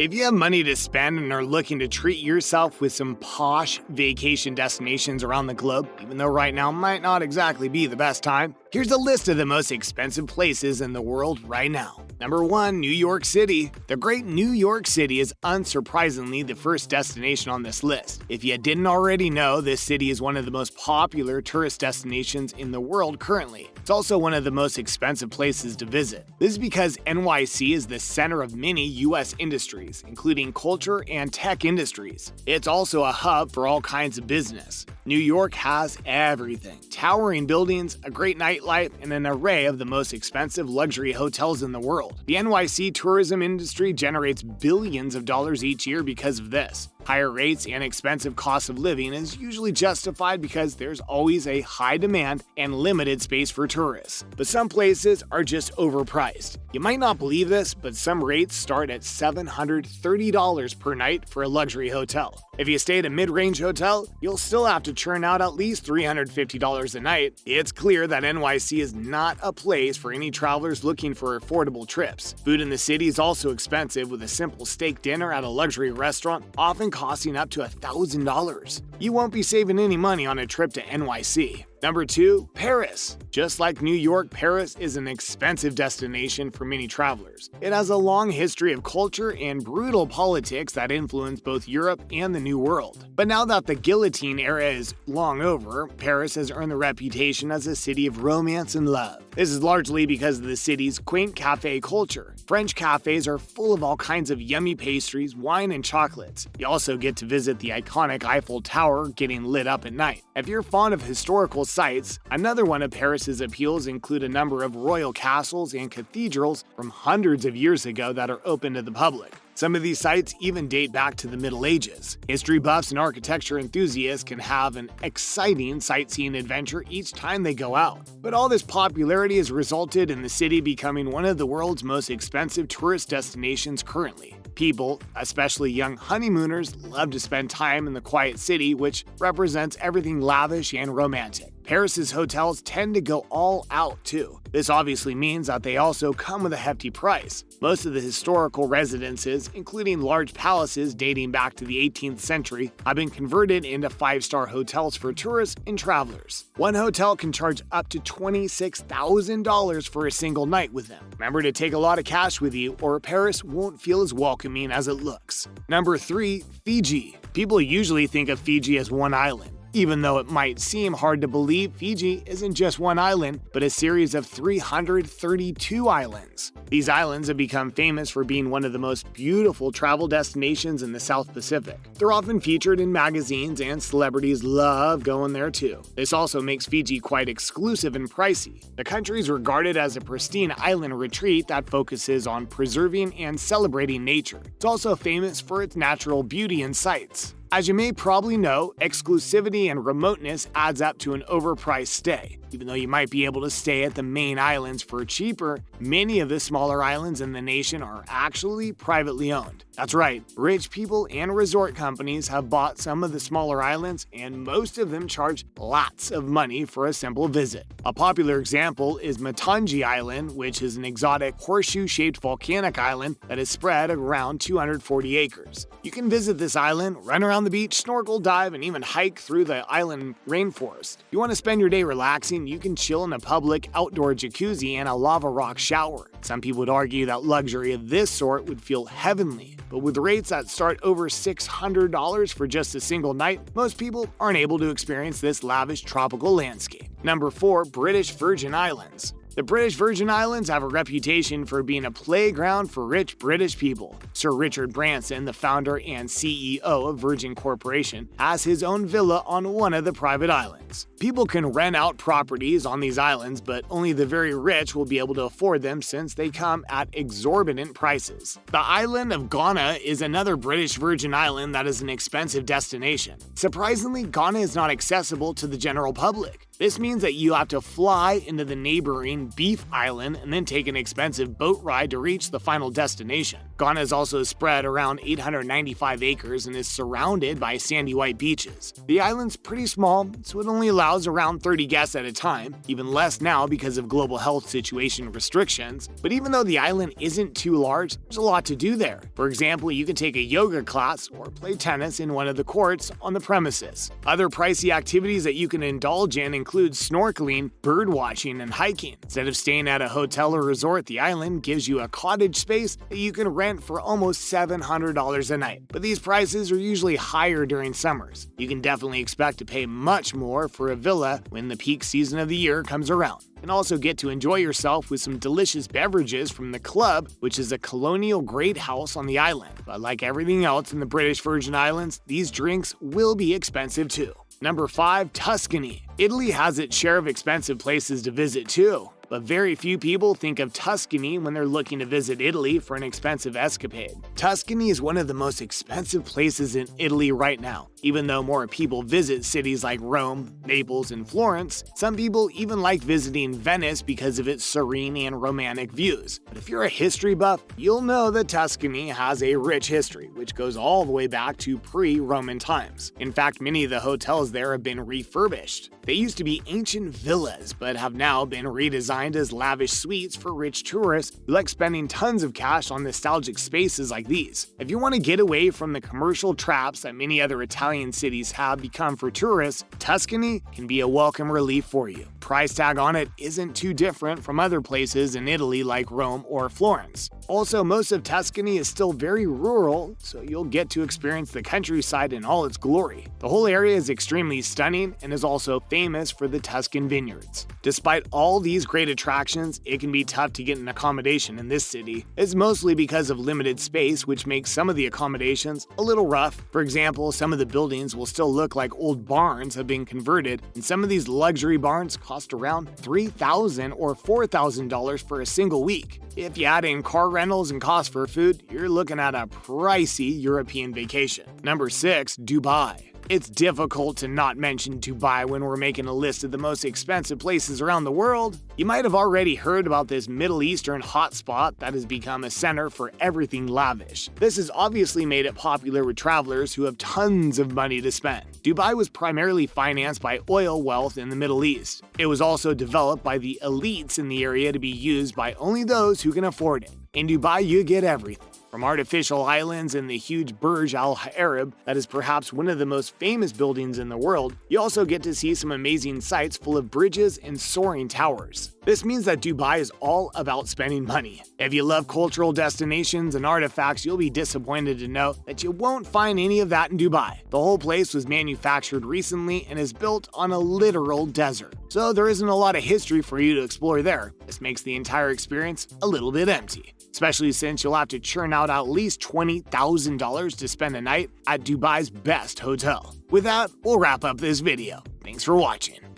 If you have money to spend and are looking to treat yourself with some posh vacation destinations around the globe, even though right now might not exactly be the best time, here's a list of the most expensive places in the world right now. Number 1, New York City. The great New York City is unsurprisingly the first destination on this list. If you didn't already know, this city is one of the most popular tourist destinations in the world currently. It's also one of the most expensive places to visit. This is because NYC is the center of many U.S. industries, including culture and tech industries. It's also a hub for all kinds of business. New York has everything: towering buildings, a great nightlife, and an array of the most expensive luxury hotels in the world. The NYC tourism industry generates billions of dollars each year because of this. Higher rates and expensive cost of living is usually justified because there's always a high demand and limited space for tourists. But some places are just overpriced. You might not believe this, but some rates start at $730 per night for a luxury hotel. If you stay at a mid-range hotel, you'll still have to churn out at least $350 a night. It's clear that NYC is not a place for any travelers looking for affordable trips. Food in the city is also expensive, with a simple steak dinner at a luxury restaurant often costing up to $1,000. You won't be saving any money on a trip to NYC. Number 2, Paris. Just like New York, Paris is an expensive destination for many travelers. It has a long history of culture and brutal politics that influence both Europe and the New World. But now that the guillotine era is long over, Paris has earned the reputation as a city of romance and love. This is largely because of the city's quaint cafe culture. French cafes are full of all kinds of yummy pastries, wine, and chocolates. You also get to visit the iconic Eiffel Tower getting lit up at night. If you're fond of historical sites, another one of Paris's appeals include a number of royal castles and cathedrals from hundreds of years ago that are open to the public. Some of these sites even date back to the Middle Ages. History buffs and architecture enthusiasts can have an exciting sightseeing adventure each time they go out. But all this popularity has resulted in the city becoming one of the world's most expensive tourist destinations currently. People, especially young honeymooners, love to spend time in the quiet city, which represents everything lavish and romantic. Paris's hotels tend to go all out too. This obviously means that they also come with a hefty price. Most of the historical residences, including large palaces dating back to the 18th century, have been converted into 5-star hotels for tourists and travelers. One hotel can charge up to $26,000 for a single night with them. Remember to take a lot of cash with you, or Paris won't feel as welcoming as it looks. Number 3, Fiji. People usually think of Fiji as one island. Even though it might seem hard to believe, Fiji isn't just one island, but a series of 332 islands. These islands have become famous for being one of the most beautiful travel destinations in the South Pacific. They're often featured in magazines, and celebrities love going there too. This also makes Fiji quite exclusive and pricey. The country is regarded as a pristine island retreat that focuses on preserving and celebrating nature. It's also famous for its natural beauty and sights. As you may probably know, exclusivity and remoteness adds up to an overpriced stay. Even though you might be able to stay at the main islands for cheaper, many of the smaller islands in the nation are actually privately owned. That's right, rich people and resort companies have bought some of the smaller islands, and most of them charge lots of money for a simple visit. A popular example is Matangi Island, which is an exotic horseshoe-shaped volcanic island that is spread around 240 acres. You can visit this island, run around the beach, snorkel, dive, and even hike through the island rainforest. If you want to spend your day relaxing, you can chill in a public outdoor jacuzzi and a lava rock shower. Some people would argue that luxury of this sort would feel heavenly, but with rates that start over $600 for just a single night, most people aren't able to experience this lavish tropical landscape. Number 4, British Virgin Islands. The British Virgin Islands have a reputation for being a playground for rich British people. Sir Richard Branson, the founder and CEO of Virgin Corporation, has his own villa on one of the private islands. People can rent out properties on these islands, but only the very rich will be able to afford them since they come at exorbitant prices. The island of Ghana is another British Virgin Island that is an expensive destination. Surprisingly, Ghana is not accessible to the general public. This means that you have to fly into the neighboring Beef Island and then take an expensive boat ride to reach the final destination. Ghana is also spread around 895 acres and is surrounded by sandy white beaches. The island's pretty small, so it only allows around 30 guests at a time, even less now because of global health situation restrictions. But even though the island isn't too large, there's a lot to do there. For example, you can take a yoga class or play tennis in one of the courts on the premises. Other pricey activities that you can indulge in include snorkeling, bird watching, and hiking. Instead of staying at a hotel or resort, the island gives you a cottage space that you can rent for almost $700 a night. But these prices are usually higher during summers. You can definitely expect to pay much more for a villa when the peak season of the year comes around. And also get to enjoy yourself with some delicious beverages from the Club, which is a colonial great house on the island. But like everything else in the British Virgin Islands, these drinks will be expensive too. Number 5, Tuscany. Italy has its share of expensive places to visit too, but very few people think of Tuscany when they're looking to visit Italy for an expensive escapade. Tuscany is one of the most expensive places in Italy right now. Even though more people visit cities like Rome, Naples, and Florence, some people even like visiting Venice because of its serene and romantic views. But if you're a history buff, you'll know that Tuscany has a rich history, which goes all the way back to pre-Roman times. In fact, many of the hotels there have been refurbished. They used to be ancient villas, but have now been redesigned as lavish suites for rich tourists who like spending tons of cash on nostalgic spaces like these. If you want to get away from the commercial traps that many other Italian cities have become for tourists, Tuscany can be a welcome relief for you. Price tag on it isn't too different from other places in Italy like Rome or Florence. Also, most of Tuscany is still very rural, so you'll get to experience the countryside in all its glory. The whole area is extremely stunning and is also famous for the Tuscan vineyards. Despite all these great attractions, it can be tough to get an accommodation in this city. It's mostly because of limited space, which makes some of the accommodations a little rough. For example, some of the buildings will still look like old barns have been converted, and some of these luxury barns cost around $3,000 or $4,000 for a single week. If you add in car rentals and costs for food, you're looking at a pricey European vacation. Number 6, Dubai. It's difficult to not mention Dubai when we're making a list of the most expensive places around the world. You might have already heard about this Middle Eastern hotspot that has become a center for everything lavish. This has obviously made it popular with travelers who have tons of money to spend. Dubai was primarily financed by oil wealth in the Middle East. It was also developed by the elites in the area to be used by only those who can afford it. In Dubai, you get everything. From artificial islands and the huge Burj Al Arab that is perhaps one of the most famous buildings in the world, you also get to see some amazing sites full of bridges and soaring towers. This means that Dubai is all about spending money. If you love cultural destinations and artifacts, you'll be disappointed to know that you won't find any of that in Dubai. The whole place was manufactured recently and is built on a literal desert. So there isn't a lot of history for you to explore there. This makes the entire experience a little bit empty, especially since you'll have to churn out at least $20,000 to spend a night at Dubai's best hotel. With that, we'll wrap up this video. Thanks for watching.